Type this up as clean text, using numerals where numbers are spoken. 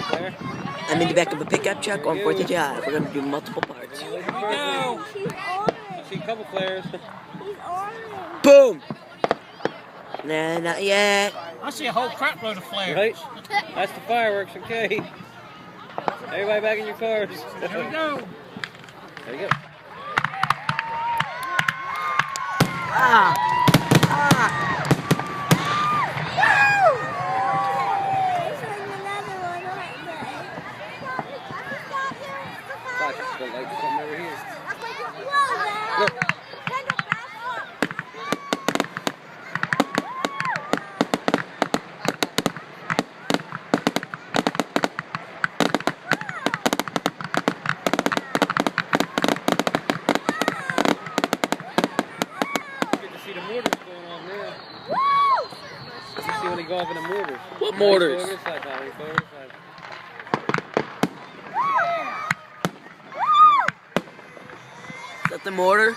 I'm in the back of a pickup truck on 4th of July. We're going to do multiple parts. Here we go. I see a couple flares. Boom! Nah, not yet. I see a whole crap load of flares. Right? That's the fireworks, okay. Everybody back in your cars. Here we go. There you go. Ah! Ah! Watch, it's like something over here. Look. See the mortars going on now. You see when they go off in the mortars. What mortars? Go this side, Tommy. Go this side. Is that the mortar?